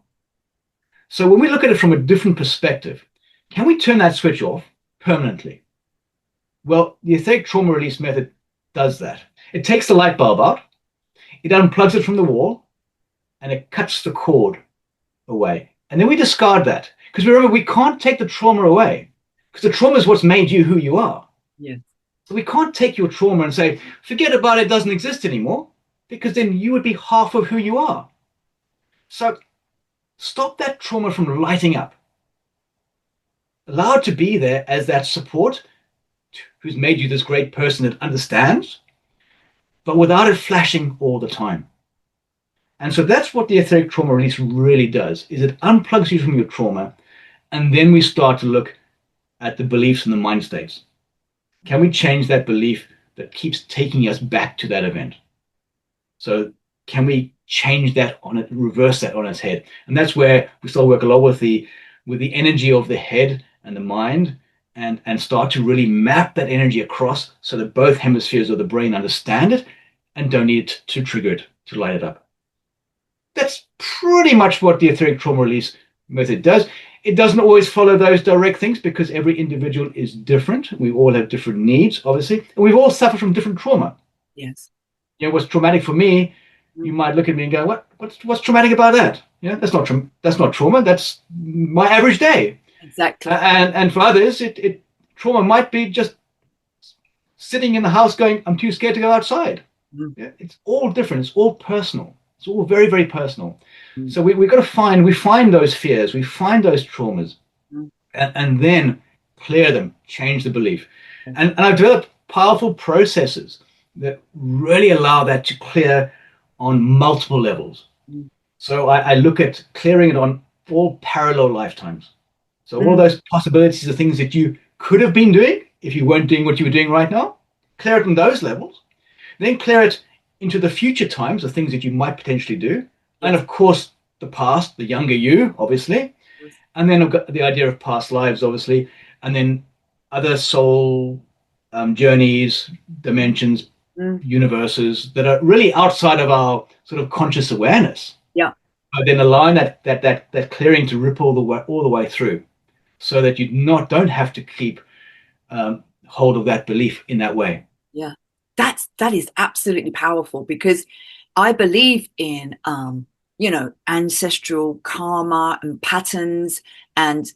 So when we look at it from a different perspective, can we turn that switch off permanently? Well, the Etheric Trauma Release Method does that. It takes the light bulb out, it unplugs it from the wall, and it cuts the cord away. And then we discard that. Because remember, we can't take the trauma away. Because the trauma is what's made you who you are. Yes. So we can't take your trauma and say, forget about it, it doesn't exist anymore. Because then you would be half of who you are. So stop that trauma from lighting up. Allow it to be there as that support who's made you this great person that understands, but without it flashing all the time. And so that's what the Etheric Trauma Release really does, is it unplugs you from your trauma, and then we start to look at the beliefs and the mind states. Can we change that belief that keeps taking us back to that event? So can we change that on it, reverse that on its head? And that's where we still work a lot with the energy of the head and the mind, and start to really map that energy across so that both hemispheres of the brain understand it and don't need to trigger it to light it up. That's pretty much what the Etheric Trauma Release Method does. It doesn't always follow those direct things because every individual is different. We all have different needs, obviously, and we've all suffered from different trauma. Yes. You know, what's traumatic for me, you might look at me and go, what's traumatic about that? Yeah, that's not trauma. That's my average day. Exactly. And for others, trauma might be just sitting in the house going, I'm too scared to go outside. Mm. Yeah, it's all different. It's all personal. It's all very, very personal. Mm. So we've got to find those fears, we find those traumas, and then clear them, change the belief. And I've developed powerful processes that really allow that to clear on multiple levels. Mm. So I look at clearing it on all parallel lifetimes. So all those possibilities of things that you could have been doing if you weren't doing what you were doing right now, clear it on those levels. Then clear it into the future times, the things that you might potentially do. And of course, the past, the younger you, obviously. And then I've got the idea of past lives, obviously. And then other soul journeys, dimensions, universes that are really outside of our sort of conscious awareness. Yeah. But then allowing that clearing to ripple all the way through, so that you don't have to keep hold of that belief in that way. Yeah, that is absolutely powerful, because I believe in ancestral karma and patterns and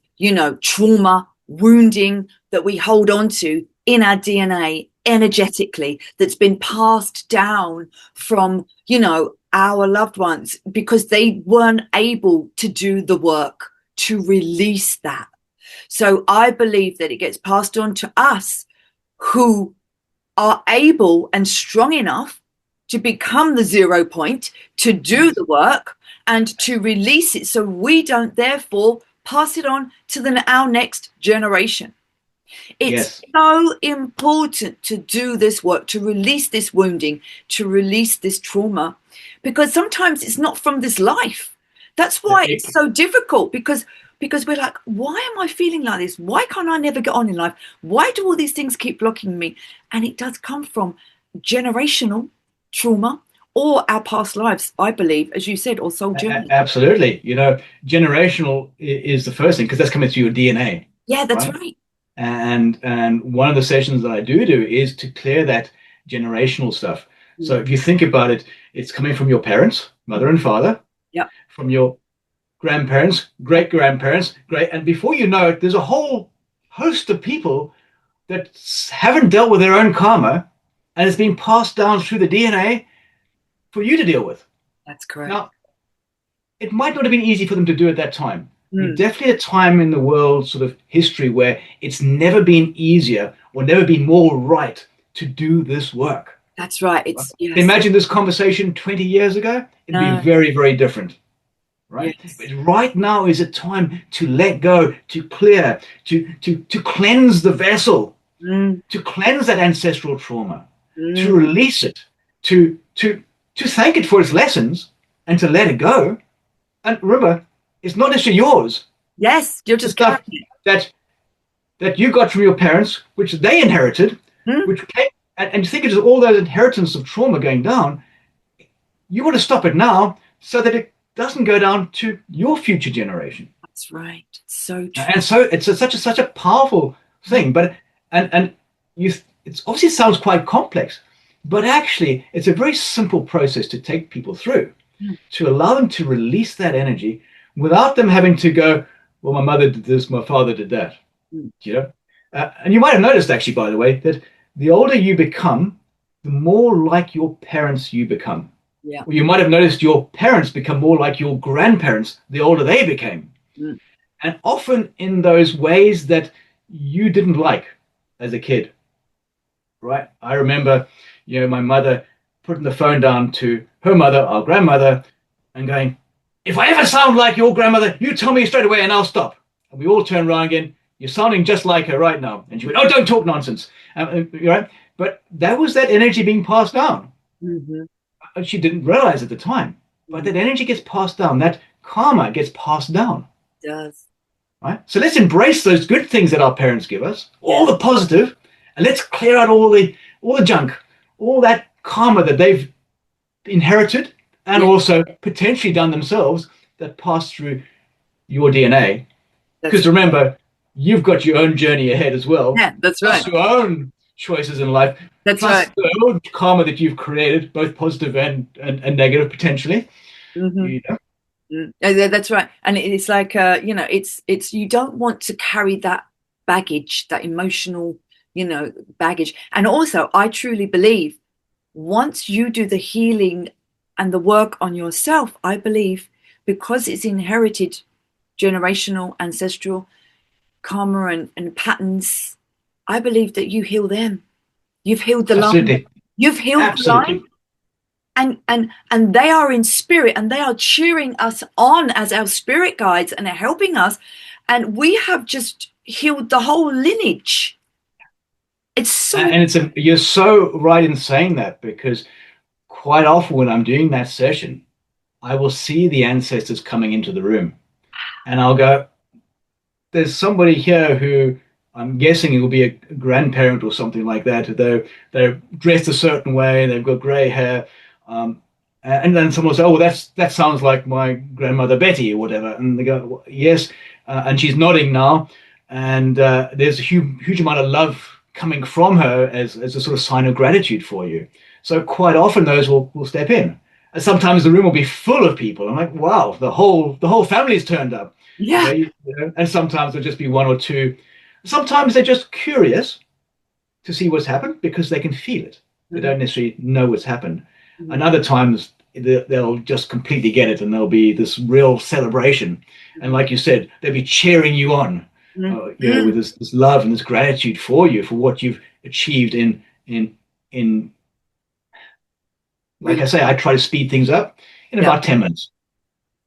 trauma, wounding that we hold on to in our DNA energetically, that's been passed down from our loved ones because they weren't able to do the work to release that. So I believe that it gets passed on to us who are able and strong enough to become the 0 point, to do the work and to release it, so we don't therefore pass it on to our next generation. It's so important to do this work, to release this wounding, to release this trauma, because sometimes it's not from this life. That's why it's so difficult, because we're like, why am I feeling like this? Why can't I never get on in life? Why do all these things keep blocking me? And it does come from generational trauma or our past lives, I believe, as you said, or soul journey. Absolutely. Generational is the first thing, because that's coming through your DNA. Yeah, that's right. And one of the sessions that I do is to clear that generational stuff. So if you think about it, It's coming from your parents, mother and father, Yeah. from your grandparents, great grandparents, and before you know it, there's a whole host of people that haven't dealt with their own karma, and it's been passed down through the DNA for you to deal with. That's correct. Now, it might not have been easy for them to do at that time. Mm. Definitely a time in the world sort of history where it's never been easier or never been more right to do this work. That's right. It's yes. Imagine this conversation 20 years ago. It'd be very, very different. Right? Yes. But right now is a time to let go, to clear, to cleanse the vessel, to cleanse that ancestral trauma, to release it, to thank it for its lessons and to let it go. And remember, it's not necessarily yours. Yes, you're just stuff that you got from your parents, which they inherited, which came, and you think it is all those inheritance of trauma going down. You want to stop it now so that it doesn't go down to your future generation. That's right. It's so true. And so it's such a powerful thing. But it obviously sounds quite complex, but actually it's a very simple process to take people through, to allow them to release that energy without them having to go, well, my mother did this, my father did that. You know, and you might have noticed, actually, by the way, that the older you become, the more like your parents you become. Yeah. Well, you might have noticed your parents become more like your grandparents the older they became. And often in those ways that you didn't like as a kid, right? I remember, my mother putting the phone down to her mother, our grandmother, and going, if I ever sound like your grandmother, you tell me straight away and I'll stop. And we all turned around again, you're sounding just like her right now. And she went, oh, don't talk nonsense. Right? But that was that energy being passed down. She didn't realize at the time, but that energy gets passed down. That karma gets passed down. It does. Right? So let's embrace those good things that our parents give us, all the positive, and let's clear out all the junk, all that karma that they've inherited and also potentially done themselves that passed through your DNA. Because remember, you've got your own journey ahead as well. Yeah, that's right. Your own choices in life. That's plus right. The own karma that you've created, both positive and negative potentially. That's right. And it's like it's you don't want to carry that baggage, that emotional baggage. And also I truly believe once you do the healing and the work on yourself, I believe, because it's inherited generational ancestral karma and patterns, I believe that you heal them. You've healed the line. You've healed the line. And they are in spirit and they are cheering us on as our spirit guides and are helping us. And we have just healed the whole lineage. It's so... And you're so right in saying that, because quite often when I'm doing that session, I will see the ancestors coming into the room and I'll go, there's somebody here who I'm guessing it will be a grandparent or something like that. They're dressed a certain way, they've got gray hair. And then someone will say, oh, that sounds like my grandmother Betty or whatever. And they go, well, yes. And she's nodding now. And there's a huge amount of love coming from her as a sort of sign of gratitude for you. So quite often those will step in. And sometimes the room will be full of people. I'm like, wow, the whole family's turned up. Yeah. And sometimes there'll just be one or two. Sometimes they're just curious to see what's happened because they can feel it. They don't necessarily know what's happened. And other times they'll just completely get it and there'll be this real celebration. And like you said, they'll be cheering you on, with this love and this gratitude for you, for what you've achieved in like I say, I try to speed things up in about 10 minutes.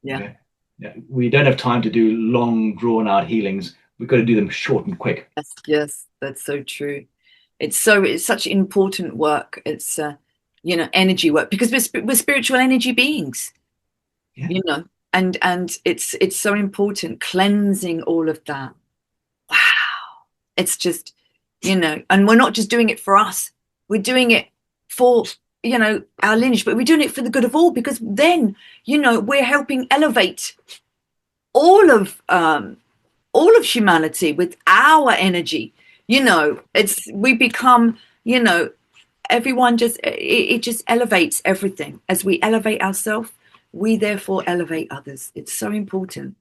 Yeah. Okay? Yeah. We don't have time to do long, drawn-out healings. We've got to do them short and quick. Yes, that's so true. It's such important work. It's energy work, because we're spiritual energy beings. And it's so important, cleansing all of that. Wow. It's just, and we're not just doing it for us. We're doing it for our lineage, but we're doing it for the good of all, because then we're helping elevate all of humanity with our energy. We become everyone just, it just elevates everything. As we elevate ourselves, we therefore elevate others. It's so important.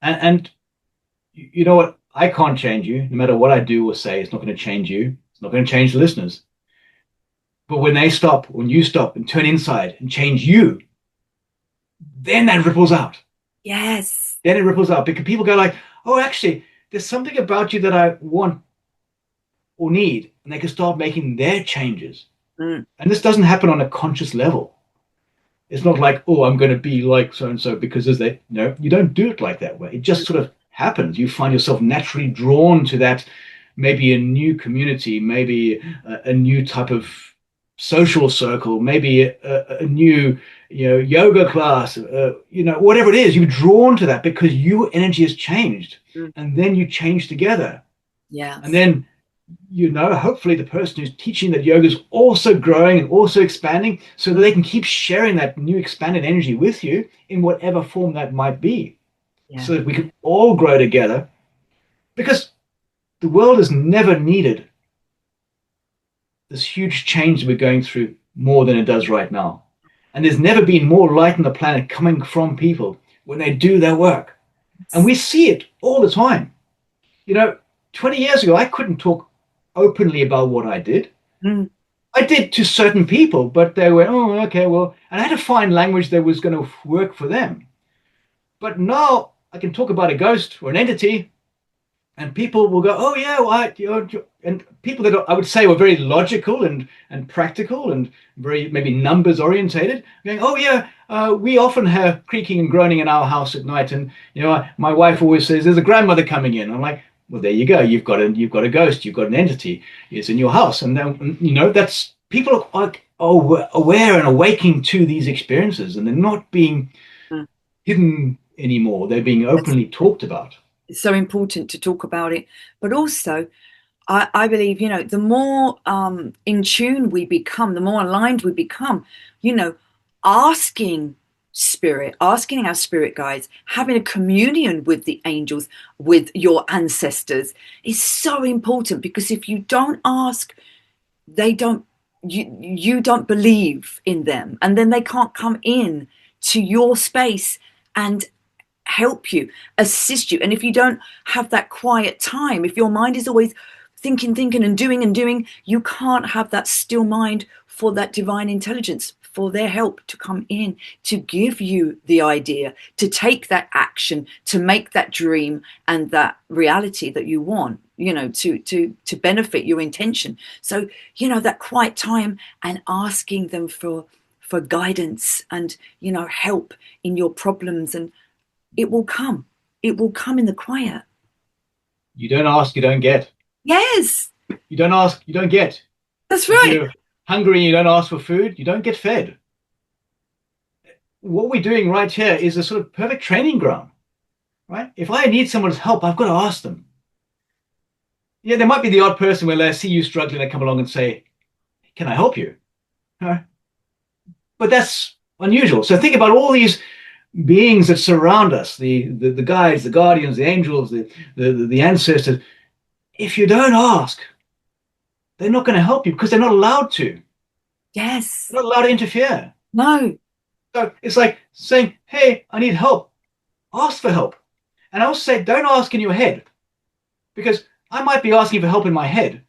And you know what? I can't change you. No matter what I do or say, it's not going to change you. It's not going to change the listeners. But when they stop, when you stop and turn inside and change you, then that ripples out. Yes. Then it ripples out because people go like, oh, actually, there's something about you that I want or need. And they can start making their changes. And this doesn't happen on a conscious level. It's not like, oh, I'm going to be like so-and-so because as they, no, you don't do it like that way. It just sort of happens. You find yourself naturally drawn to that, maybe a new community, maybe a new type of social circle, maybe a new, yoga class, whatever it is, you're drawn to that because your energy has changed, and then you change together. Yeah. And then, hopefully the person who's teaching that yoga is also growing and also expanding so that they can keep sharing that new expanded energy with you in whatever form that might be, so that we can all grow together, because the world has never needed this huge change that we're going through more than it does right now. And there's never been more light on the planet coming from people when they do their work. And we see it all the time. 20 years ago, I couldn't talk openly about what I did. I did to certain people, but they were, oh, okay, well, and I had to find language that was going to work for them. But now I can talk about a ghost or an entity, and people will go, oh, yeah, well, and people that I would say were very logical and practical and very maybe numbers orientated, going, oh, yeah, we often have creaking and groaning in our house at night. And, my wife always says, there's a grandmother coming in. I'm like, well, there you go. You've got a ghost. You've got an entity. It's in your house. And then, that's people are aware and awaking to these experiences, and they're not being hidden anymore. They're being openly talked about. It's so important to talk about it. But also, I believe, the more in tune we become, the more aligned we become, asking our spirit guides, having a communion with the angels, with your ancestors is so important, because if you don't ask, you don't believe in them, and then they can't come in to your space and help you, assist you. And if you don't have that quiet time, if your mind is always thinking and doing, you can't have that still mind for that divine intelligence, for their help to come in, to give you the idea, to take that action, to make that dream and that reality that you want, to benefit your intention. So, that quiet time and asking them for guidance and, help in your problems, and it will come. It will come in the quiet. You don't ask, you don't get. Yes. You don't ask, you don't get. That's right. If you're hungry and you don't ask for food, you don't get fed. What we're doing right here is a sort of perfect training ground, right? If I need someone's help, I've got to ask them. Yeah, there might be the odd person where they see you struggling, they come along and say, can I help you? But that's unusual. So think about all these beings that surround us, the guides, the guardians, the angels, the ancestors. If you don't ask, they're not going to help you because they're not allowed to. Yes. They're not allowed to interfere. No. So it's like saying, hey, I need help. Ask for help. And I also say, don't ask in your head, because I might be asking for help in my head,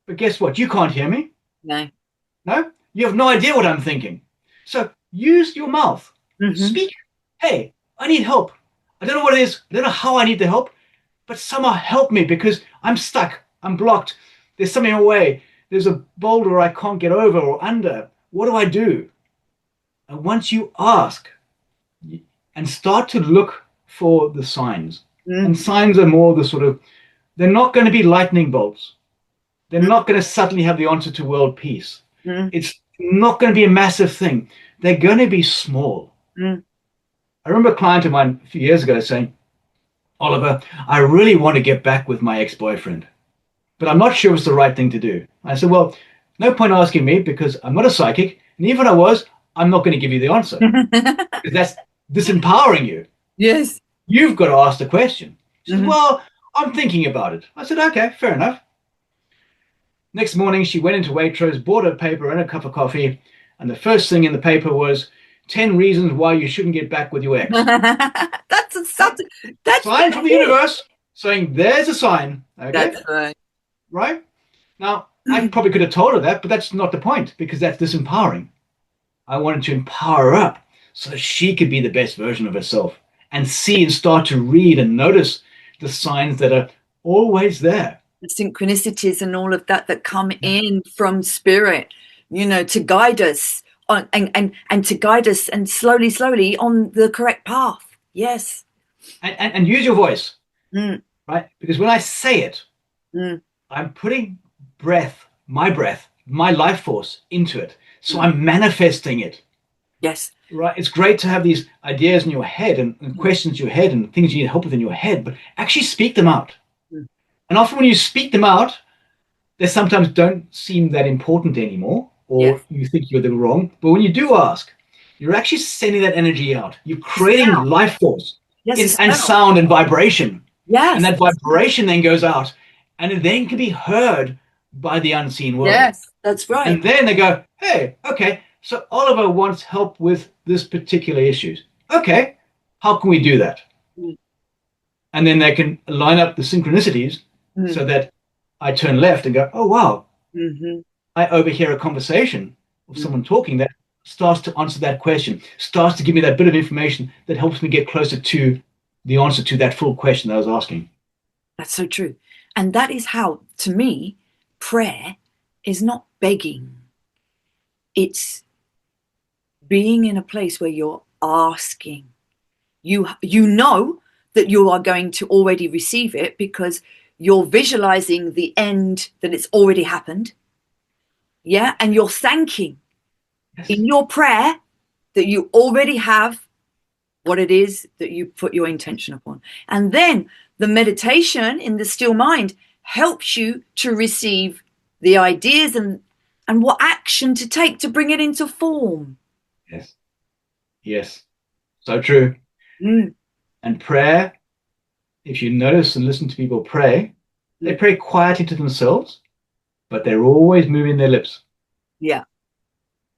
but guess what? You can't hear me. No. No? You have no idea what I'm thinking. So use your mouth. Speak. Hey, I need help. I don't know what it is. I don't know how I need the help, but somehow help me because I'm stuck. I'm blocked. There's something away. There's a boulder I can't get over or under. What do I do? And once you ask and start to look for the signs, and signs are more the sort of, they're not going to be lightning bolts. They're not going to suddenly have the answer to world peace. It's not going to be a massive thing. They're going to be small. I remember a client of mine a few years ago saying, Oliver, I really want to get back with my ex-boyfriend, but I'm not sure it's the right thing to do. I said, well, no point asking me because I'm not a psychic. And even if I was, I'm not going to give you the answer. Because that's disempowering you. Yes. You've got to ask the question. She said, well, I'm thinking about it. I said, okay, fair enough. Next morning, she went into Waitrose, bought a paper and a cup of coffee, and the first thing in the paper was 10 reasons why you shouldn't get back with your ex. That's sign from the universe saying there's a sign. Okay, that's right. Right? Now, I probably could have told her that, but that's not the point, because that's disempowering. I wanted to empower her up so that she could be the best version of herself and see and start to read and notice the signs that are always there. The synchronicities and all of that come in from spirit, to guide us on and to guide us and slowly on the correct path. Yes. And use your voice, right? Because when I say it, I'm putting my life force into it. So I'm manifesting it. Yes. Right. It's great to have these ideas in your head and questions in your head and things you need help with in your head, but actually speak them out. And often when you speak them out, they sometimes don't seem that important anymore, or you think you're the wrong. But when you do ask, you're actually sending that energy out. You're creating life force and sound and vibration. Yes. And that vibration then goes out, and it then can be heard by the unseen world. Yes, that's right. And then they go, hey, okay, so Oliver wants help with this particular issue. Okay, how can we do that? And then they can line up the synchronicities so that I turn left and go, oh, wow. I overhear a conversation of someone talking that starts to answer that question, starts to give me that bit of information that helps me get closer to the answer to that full question that I was asking. That's so true. And that is how, to me, prayer is not begging. It's being in a place where you're asking. You know that you are going to already receive it because you're visualizing the end, that it's already happened. Yeah. And you're thanking in your prayer that you already have what it is that you put your intention upon. And then the meditation in the still mind helps you to receive the ideas and what action to take to bring it into form. Yes. So true. And prayer, if you notice and listen to people pray, they pray quietly to themselves, but they're always moving their lips. Yeah.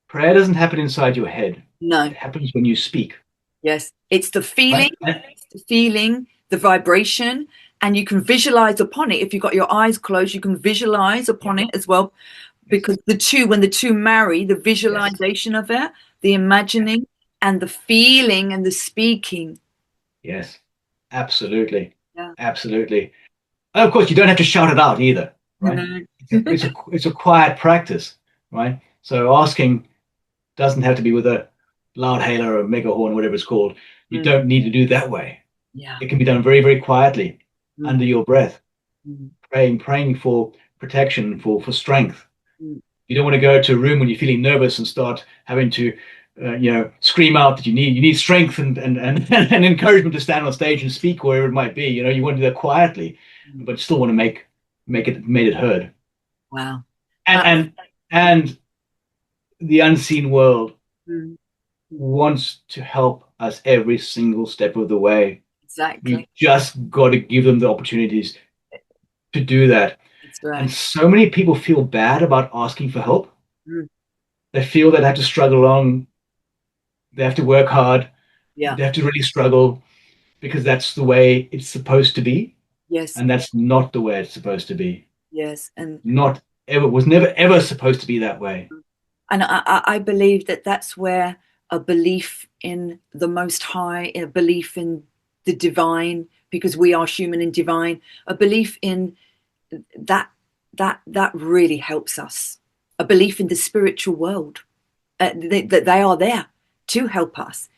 Prayer doesn't happen inside your head. No. It happens when you speak. Yes. It's the feeling, the vibration, and you can visualize upon it. If you've got your eyes closed, you can visualize upon it as well. Because when the two marry, the visualization of it, the imagining and the feeling and the speaking. Yes, absolutely. Yeah. Absolutely. And of course, you don't have to shout it out either, right? It's a quiet practice, right? So asking doesn't have to be with a loud hailer or a megahorn, whatever it's called. You don't need to do it that way. Yeah. It can be done very, very quietly under your breath, praying for protection, for strength. You don't want to go to a room when you're feeling nervous and start having to scream out that you need strength and encouragement to stand on stage and speak wherever it might be. You want to do that quietly, but still want to make it heard. Wow. And the unseen world wants to help us every single step of the way. Exactly. We just got to give them the opportunities to do that. That's right. And so many people feel bad about asking for help. They feel that they have to struggle along. They have to work hard. Yeah. They have to really struggle because that's the way it's supposed to be. Yes. And that's not the way it's supposed to be. Yes. And was never ever supposed to be that way. And I believe that that's where a belief in the Most High, a belief in the divine, because we are human and divine, a belief in that really helps us. A belief in the spiritual world, that they are there to help us,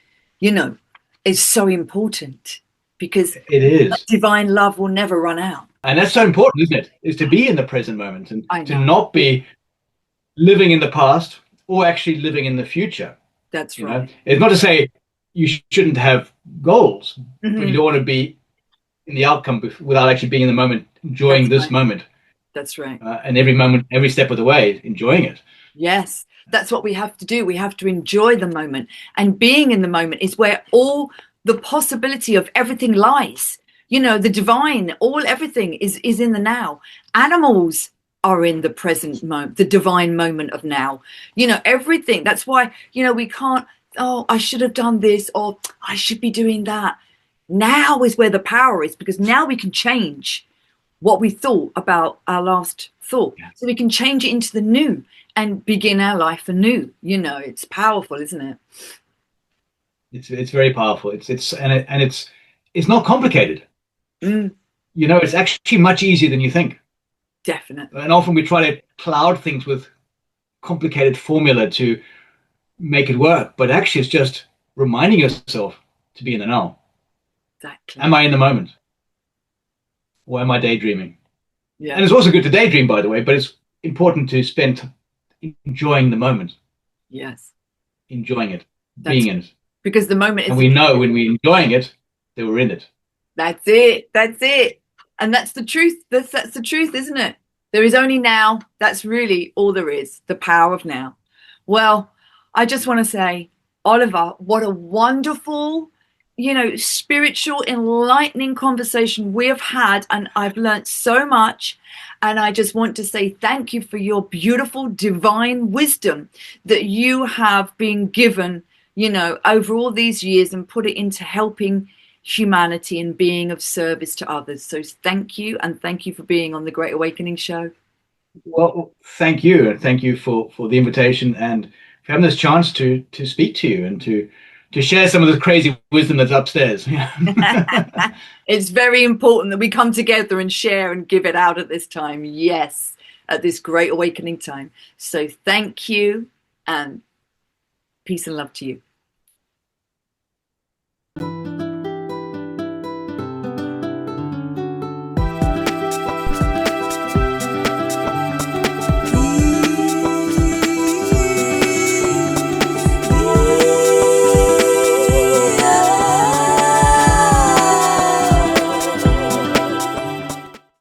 is so important because it is. Divine love will never run out. And that's so important, isn't it? Is to be in the present moment and to not be living in the past or actually living in the future. That's right. It's not to say you shouldn't have goals, but you don't want to be in the outcome without actually being in the moment, enjoying this moment. That's right. And every moment, every step of the way, enjoying it. Yes, that's what we have to do. We have to enjoy the moment. And being in the moment is where all the possibility of everything lies. The divine, everything is in the now. Animals are in the present moment, the divine moment of now. You know, everything. That's why, you know, we can't, oh, I should have done this, or I should be doing that. Now is where the power is, because now we can change what we thought about our last thought. Yeah. So we can change it into the new and begin our life anew. You know, it's powerful, isn't it? It's very powerful. It's not complicated. Mm, You know, it's actually much easier than you think. definitely. And often we try to cloud things with complicated formula to make it work, but actually it's just reminding yourself to be in the now. Exactly. Am I in the moment? Or am I daydreaming? Yeah. And it's also good to daydream, by the way, but it's important to spend enjoying the moment, Yes. enjoying it, That's being in it. because the moment is. And we know when we're enjoying it, that we're in it. That's it. That's it. And that's the truth. That's the truth, isn't it? There is only now. That's really all there is. The power of now. Well, I just want to say, Oliver, what a wonderful, you know, spiritual, enlightening conversation we have had. And I've learned so much. And I just want to say thank you for your beautiful divine wisdom that you have been given, you know, over all these years, and put it into helping humanity and being of service to others. So thank you, and thank you for being on the Great Awakening Show. Well, thank you. And thank you for the invitation and for having this chance to speak to you and to share some of the crazy wisdom that's upstairs. It's very important that we come together and share and give it out at this time. Yes, at this Great Awakening time. So thank you, and peace and love to you.